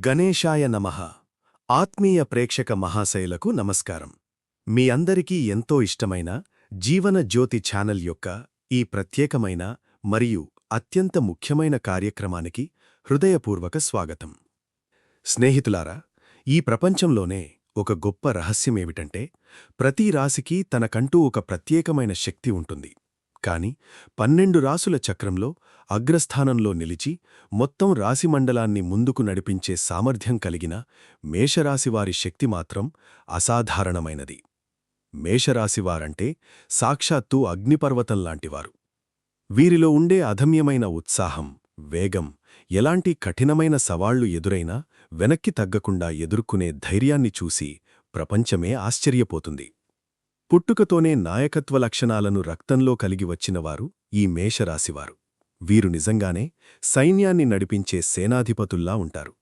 గణేశాయ నమః. ఆత్మీయ ప్రేక్షక మహాశయులకు నమస్కారం. మీ అందరికీ ఎంతో ఇష్టమైన జీవన జ్యోతి ఛానల్ యొక్క ఈ ప్రత్యేకమైన మరియు అత్యంత ముఖ్యమైన కార్యక్రమానికి హృదయపూర్వక స్వాగతం. స్నేహితులారా, ఈ ప్రపంచంలోనే ఒక గొప్ప రహస్యమేమిటంటే, ప్రతి రాశికి తనకంటూ ఒక ప్రత్యేకమైన శక్తి ఉంటుంది. కాని 12 రాసుల చక్రంలో అగ్రస్థానంలో నిలిచి మొత్తం రాశిమండలాన్ని ముందుకు నడిపించే సామర్థ్యం కలిగిన మేషరాశివారి శక్తి మాత్రం అసాధారణమైనది. మేషరాశివారంటే సాక్షాత్తు అగ్నిపర్వతంలాంటివారు. వీరిలో ఉండే అదమ్యమైన ఉత్సాహం, వేగం, ఎలాంటి కఠినమైన సవాళ్లు ఎదురైనా వెనక్కి తగ్గకుండా ఎదుర్కొనే ధైర్యాన్ని చూసి ప్రపంచమే ఆశ్చర్యపోతుంది. పుట్టుకతోనే నాయకత్వ లక్షణాలను రక్తంలో కలిగి వచ్చినవారు ఈ మేషరాశివారు. వీరు నిజంగానే సైన్యాన్ని నడిపించే సేనాధిపతుల్లా ఉంటారు.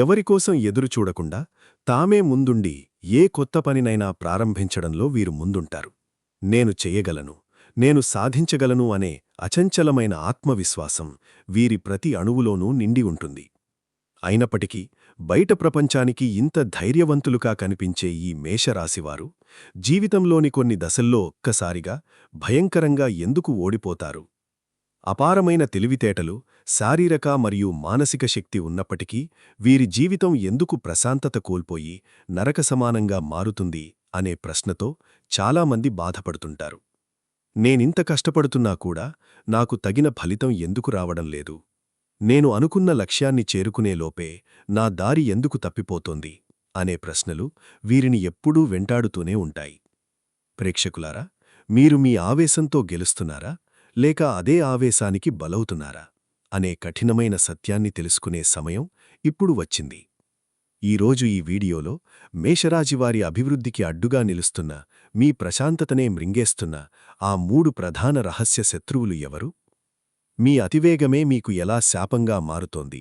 ఎవరికోసం ఎదురుచూడకుండా తామే ముందుండి ఏ కొత్త పనినైనా ప్రారంభించడంలో వీరు ముందుంటారు. నేను చెయ్యగలను, నేను సాధించగలను అనే అచంచలమైన ఆత్మవిశ్వాసం వీరి ప్రతి అణువులోనూ నిండి ఉంటుంది. అయినప్పటికీ బయట ప్రపంచానికి ఇంత ధైర్యవంతులుగా కనిపించే ఈ మేషరాశివారు జీవితంలోని కొన్ని దశల్లో ఒక్కసారిగా భయంకరంగా ఎందుకు ఓడిపోతారు? అపారమైన తెలివితేటలు, శారీరక మరియు మానసిక శక్తి ఉన్నప్పటికీ వీరి జీవితం ఎందుకు ప్రశాంతత కోల్పోయి నరకసమానంగా మారుతుంది అనే ప్రశ్నతో చాలామంది బాధపడుతుంటారు. నేనింత కష్టపడుతున్నా కూడా నాకు తగిన ఫలితం ఎందుకు రావడం లేదు? నేను అనుకున్న లక్ష్యాన్ని చేరుకునేలోపే నా దారి ఎందుకు తప్పిపోతోంది అనే ప్రశ్నలు వీరిని ఎప్పుడూ వెంటాడుతూనే ఉంటాయి. ప్రేక్షకులారా, మీరు మీ ఆవేశంతో గెలుస్తున్నారా, లేక అదే ఆవేశానికి బలవుతున్నారా అనే కఠినమైన సత్యాన్ని తెలుసుకునే సమయం ఇప్పుడు వచ్చింది. ఈరోజు ఈ వీడియోలో మేషరాశివారి అభివృద్ధికి అడ్డుగా నిలుస్తున్న, మీ ప్రశాంతతనే మృంగేస్తున్న ఆ 3 ప్రధాన రహస్య శత్రువులు ఎవరు? మీ అతివేగమే మీకు ఎలా శాపంగా మారుతోంది?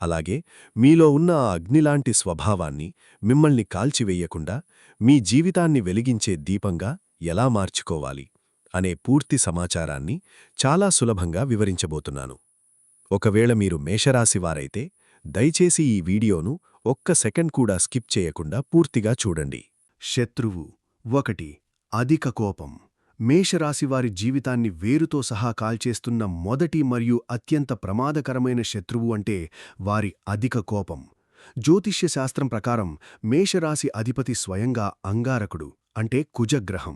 అలాగే మీలో ఉన్న ఆ అగ్నిలాంటి స్వభావాన్ని మిమ్మల్ని కాల్చివేయకుండా మీ జీవితాన్ని వెలిగించే దీపంగా ఎలా మార్చుకోవాలి అనే పూర్తి సమాచారాన్ని చాలా సులభంగా వివరించబోతున్నాను. ఒకవేళ మీరు మేషరాశివారైతే దయచేసి ఈ వీడియోను ఒక్క సెకండ్ కూడా స్కిప్ చేయకుండా పూర్తిగా చూడండి. శత్రువు 1. అధిక కోపం. మేషరాశివారి జీవితాన్ని వేరుతో సహా కాల్చేస్తున్న మొదటి మరియు అత్యంత ప్రమాదకరమైన శత్రువు అంటే వారి అధిక కోపం. జ్యోతిష్య శాస్త్రం ప్రకారం మేషరాశి అధిపతి స్వయంగా అంగారకుడు, అంటే కుజగ్రహం.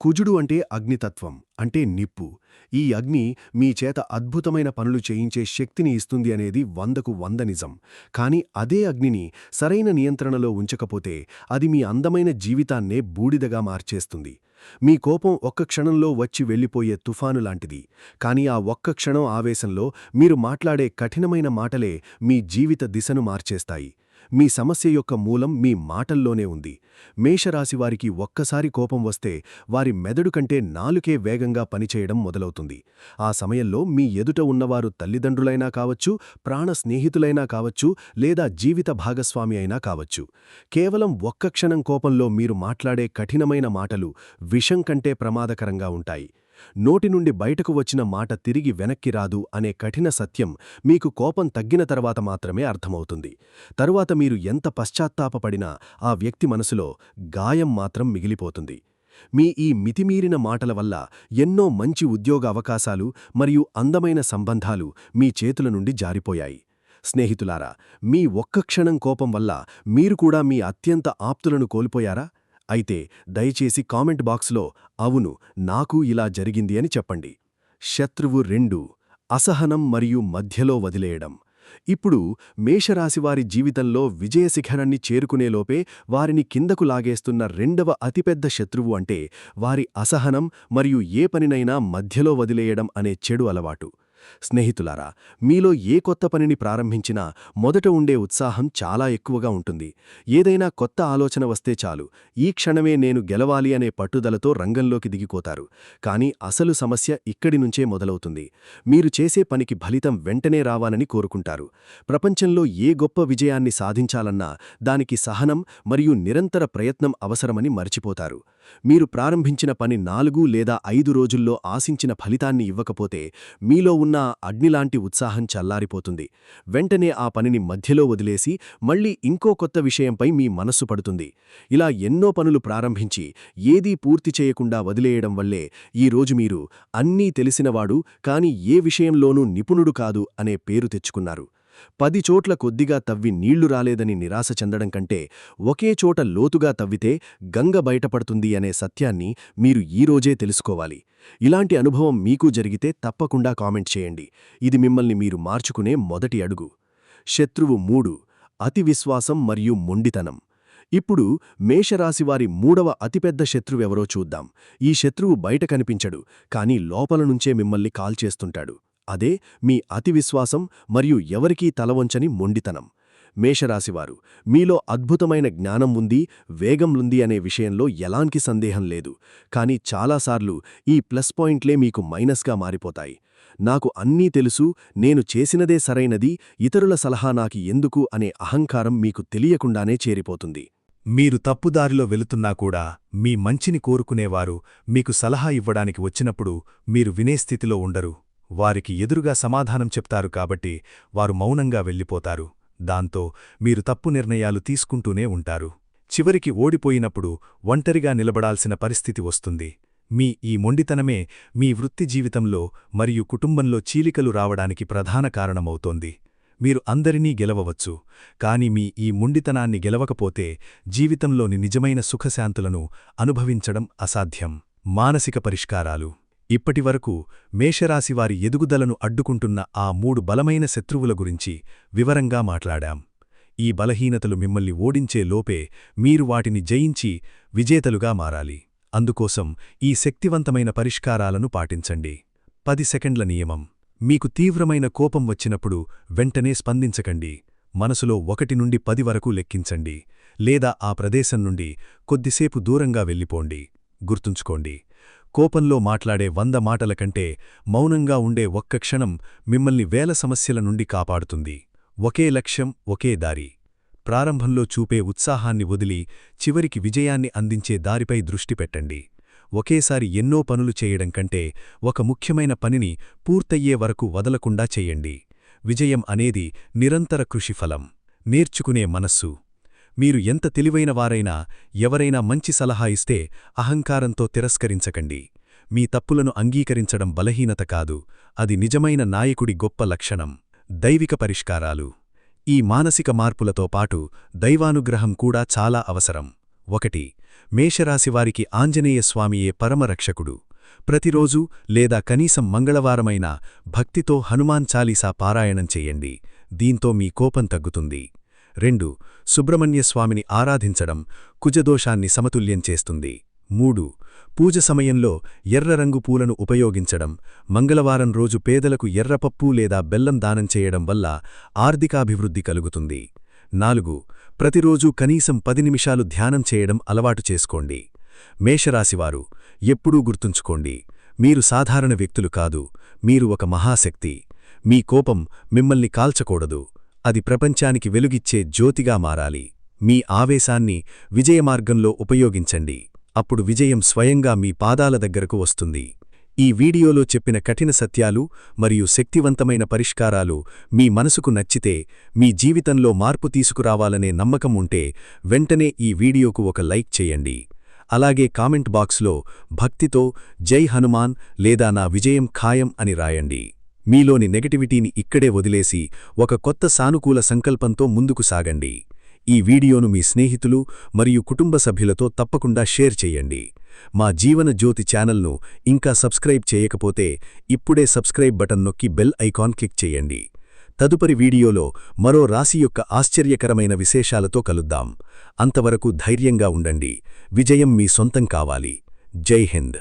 కుజుడు అంటే అగ్నితత్వం, అంటే నిప్పు. ఈ అగ్ని మీ చేత అద్భుతమైన పనులు చేయించే శక్తిని ఇస్తుంది అనేది 100కు 100 నిజం. కాని అదే అగ్నిని సరైన నియంత్రణలో ఉంచకపోతే అది మీ అందమైన జీవితాన్నే బూడిదగా మార్చేస్తుంది. మీ కోపం ఒక్క క్షణంలో వచ్చి వెళ్ళిపోయే తుఫాను లాంటిది. కాని ఆ ఒక్క క్షణం ఆవేశంలో మీరు మాట్లాడే కఠినమైన మాటలే మీ జీవిత దిశను మార్చేస్తాయి. మీ సమస్య యొక్క మూలం మీ మాటల్లోనే ఉంది. మేషరాశివారికి ఒక్కసారి కోపం వస్తే వారి మెదడు కంటే నాలుకే వేగంగా పనిచేయడం మొదలవుతుంది. ఆ సమయంలో మీ ఎదుట ఉన్నవారు తల్లిదండ్రులైనా కావచ్చు, ప్రాణ స్నేహితులైనా కావచ్చు, లేదా జీవిత భాగస్వామి అయినా కావచ్చు. కేవలం ఒక్క క్షణం కోపంలో మీరు మాట్లాడే కఠినమైన మాటలు విషం కంటే ప్రమాదకరంగా ఉంటాయి. నోటి నుండి బయటకు వచ్చిన మాట తిరిగి వెనక్కి రాదు అనే కఠిన సత్యం మీకు కోపం తగ్గిన తర్వాత మాత్రమే అర్థమవుతుంది. తరువాత మీరు ఎంత పశ్చాత్తాపపడినా ఆ వ్యక్తి మనసులో గాయం మాత్రం మిగిలిపోతుంది. మీ ఈ మితిమీరిన మాటల వల్ల ఎన్నో మంచి ఉద్యోగ అవకాశాలు మరియు అందమైన సంబంధాలు మీ చేతుల నుండి జారిపోయాయి. స్నేహితులారా, మీ ఒక్క క్షణం కోపం వల్ల మీరు కూడా మీ అత్యంత ఆప్తులను కోల్పోయారా? అయితే దయచేసి కామెంట్ బాక్స్లో అవును, నాకు ఇలా జరిగింది అని చెప్పండి. శత్రువు 2. అసహనం మరియు మధ్యలో వదిలేయడం. ఇప్పుడు మేషరాశివారి జీవితంలో విజయశిఖరాన్ని చేరుకునేలోపే వారిని కిందకు లాగేస్తున్న 2వ అతిపెద్ద శత్రువు అంటే వారి అసహనం మరియు ఏ పనినైనా మధ్యలో వదిలేయడం అనే చెడు అలవాటు. స్నేహితులారా, మీలో ఏ కొత్త పనిని ప్రారంభించినా మొదట ఉండే ఉత్సాహం చాలా ఎక్కువగా ఉంటుంది. ఏదైనా కొత్త ఆలోచన వస్తే చాలు, ఈ క్షణమే నేను గెలవాలి అనే పట్టుదలతో రంగంలోకి దిగిపోతారు. కానీ అసలు సమస్య ఇక్కడి నుంచే మొదలవుతుంది. మీరు చేసే పనికి ఫలితం వెంటనే రావాలని కోరుకుంటారు. ప్రపంచంలో ఏ గొప్ప విజయాన్ని సాధించాలన్నా దానికి సహనం మరియు నిరంతర ప్రయత్నం అవసరమని మర్చిపోతారు. మీరు ప్రారంభించిన పని 4 లేదా 5 రోజుల్లో ఆశించిన ఫలితాన్ని ఇవ్వకపోతే మీలో ఉన్న అగ్నిలాంటి ఉత్సాహం చల్లారిపోతుంది. వెంటనే ఆ పనిని మధ్యలో వదిలేసి మళ్ళీ ఇంకో కొత్త విషయంపై మీ మనస్సు పడుతుంది. ఇలా ఎన్నో పనులు ప్రారంభించి ఏదీ పూర్తి చేయకుండా వదిలేయడం వల్లే ఈరోజు మీరు అన్నీ తెలిసినవాడు కాని ఏ విషయంలోనూ నిపుణుడు కాదు అనే పేరు తెచ్చుకున్నారు. 10 చోట్ల కొద్దిగా తవ్వి నీళ్లు రాలేదని నిరాశ చెందడం కంటే ఒకే చోట లోతుగా తవ్వితే గంగ బయటపడుతుంది అనే సత్యాన్ని మీరు ఈరోజే తెలుసుకోవాలి. ఇలాంటి అనుభవం మీకూ జరిగితే తప్పకుండా కామెంట్ చేయండి. ఇది మిమ్మల్ని మీరు మార్చుకునే మొదటి అడుగు. శత్రువు 3 అతి విశ్వాసం మరియు మొండితనం. ఇప్పుడు మేషరాశివారి 3వ అతిపెద్ద శత్రువెవరో చూద్దాం. ఈ శత్రువు బయట కనిపించడు, కానీ లోపల నుంచే మిమ్మల్ని కాల్చేస్తుంటాడు. అదే మీ అతి విశ్వాసం మరియు ఎవరికీ తలవంచని మొండితనం. మేషరాశివారు, మీలో అద్భుతమైన జ్ఞానం ఉంది, వేగం ఉంది అనే విషయంలో ఎలాంటి సందేహం లేదు. కానీ చాలాసార్లు ఈ ప్లస్ పాయింట్లే మీకు మైనస్గా మారిపోతాయి. నాకు అన్నీ తెలుసు, నేను చేసినదే సరైనది, ఇతరుల సలహా నాకు ఎందుకు అనే అహంకారం మీకు తెలియకుండానే చేరిపోతుంది. మీరు తప్పుదారిలో వెళుతున్నా కూడా మీ మంచిని కోరుకునేవారు మీకు సలహా ఇవ్వడానికి వచ్చినప్పుడు మీరు వినే స్థితిలో ఉండరు. వారికి ఎదురుగా సమాధానం చెప్తారు కాబట్టి వారు మౌనంగా వెళ్ళిపోతారు. దాంతో మీరు తప్పు నిర్ణయాలు తీసుకుంటూనే ఉంటారు. చివరికి ఓడిపోయినప్పుడు ఒంటరిగా నిలబడాల్సిన పరిస్థితి వస్తుంది. మీ ఈ మొండితనమే మీ వృత్తి జీవితంలో మరియు కుటుంబంలో చీలికలు రావడానికి ప్రధాన కారణమవుతోంది. మీరు అందరినీ గెలవవచ్చు, కాని మీ ఈ మొండితనాన్ని గెలవకపోతే జీవితంలోని నిజమైన సుఖశాంతులను అనుభవించడం అసాధ్యం. మానసిక పరిష్కారాలు. ఇప్పటివరకు మేషరాశివారి ఎదుగుదలను అడ్డుకుంటున్న ఆ 3 బలమైన శత్రువుల గురించి వివరంగా మాట్లాడాం. ఈ బలహీనతలు మిమ్మల్ని ఓడించే లోపే మీరు వాటిని జయించి విజేతలుగా మారాలి. అందుకోసం ఈ శక్తివంతమైన పరిష్కారాలను పాటించండి. 10 సెకండ్ల నియమం. మీకు తీవ్రమైన కోపం వచ్చినప్పుడు వెంటనే స్పందించకండి. మనసులో 1 నుండి 10 వరకు లెక్కించండి, లేదా ఆ ప్రదేశం నుండి కొద్దిసేపు దూరంగా వెళ్ళిపోండి. గుర్తుంచుకోండి, కోపంలో మాట్లాడే 100 మాటల కంటే మౌనంగా ఉండే ఒక్క క్షణం మిమ్మల్ని వేల సమస్యల నుండి కాపాడుతుంది. ఒకే లక్ష్యం, ఒకే దారి. ప్రారంభంలో చూపే ఉత్సాహాన్ని వదిలి చివరికి విజయాన్ని అందించే దారిపై దృష్టి పెట్టండి. ఒకేసారి ఎన్నో పనులు చేయడం కంటే ఒక ముఖ్యమైన పనిని పూర్తయ్యే వరకు వదలకుండా చెయ్యండి. విజయం అనేది నిరంతర కృషి ఫలం. నేర్చుకునే మనస్సు. మీరు ఎంత తెలివైనవారైనా ఎవరైనా మంచి సలహా ఇస్తే అహంకారంతో తిరస్కరించకండి. మీ తప్పులను అంగీకరించడం బలహీనత కాదు, అది నిజమైన నాయకుడి గొప్ప లక్షణం. దైవిక పరిష్కారాలు. ఈ మానసిక మార్పులతో పాటు దైవానుగ్రహం కూడా చాలా అవసరం. 1. మేషరాశివారికి ఆంజనేయస్వామియే పరమరక్షకుడు. ప్రతిరోజు లేదా కనీసం మంగళవారమైనా భక్తితో హనుమాన్ చాలీసా పారాయణం చెయ్యండి. దీంతో మీ కోపం తగ్గుతుంది. 2. సుబ్రహ్మణ్యస్వామిని ఆరాధించడం కుజదోషాన్ని సమతుల్యం చేస్తుంది. 3. పూజ సమయంలో ఎర్రరంగు పూలను ఉపయోగించడం, మంగళవారం రోజు పేదలకు ఎర్రపప్పు లేదా బెల్లం దానం చేయడం వల్ల ఆర్థికాభివృద్ధి కలుగుతుంది. 4. ప్రతిరోజూ కనీసం 10 నిమిషాలు ధ్యానం చేయడం అలవాటు చేసుకోండి. మేషరాశివారు, ఎప్పుడూ గుర్తుంచుకోండి, మీరు సాధారణ వ్యక్తులు కాదు, మీరు ఒక మహాశక్తి. మీ కోపం మిమ్మల్ని కాల్చకూడదు, అది ప్రపంచానికి వెలుగిచ్చే జ్యోతిగా మారాలి. మీ ఆవేశాన్ని విజయమార్గంలో ఉపయోగించండి, అప్పుడు విజయం స్వయంగా మీ పాదాల దగ్గరకు వస్తుంది. ఈ వీడియోలో చెప్పిన కఠిన సత్యాలు మరియు శక్తివంతమైన పరిష్కారాలు మీ మనసుకు నచ్చితే, మీ జీవితంలో మార్పు తీసుకురావాలనే నమ్మకం ఉంటే వెంటనే ఈ వీడియోకు ఒక లైక్ చేయండి. అలాగే కామెంట్ బాక్స్లో భక్తితో జై హనుమాన్ లేదా నా విజయం ఖాయం అని రాయండి. మీలోని నెగటివిటీని ఇక్కడే వదిలేసి ఒక కొత్త సానుకూల సంకల్పంతో ముందుకు సాగండి. ఈ వీడియోను మీ స్నేహితులు మరియు కుటుంబ సభ్యులతో తప్పకుండా షేర్ చేయండి. మా జీవన జ్యోతి ఛానల్ను ఇంకా సబ్స్క్రైబ్ చేయకపోతే ఇప్పుడే సబ్స్క్రైబ్ బటన్ నొక్కి బెల్ ఐకాన్ క్లిక్ చేయండి. తదుపరి వీడియోలో మరో రాశి యొక్క ఆశ్చర్యకరమైన విశేషాలతో కలుద్దాం. అంతవరకు ధైర్యంగా ఉండండి. విజయం మీ సొంతం కావాలి. జై హింద్.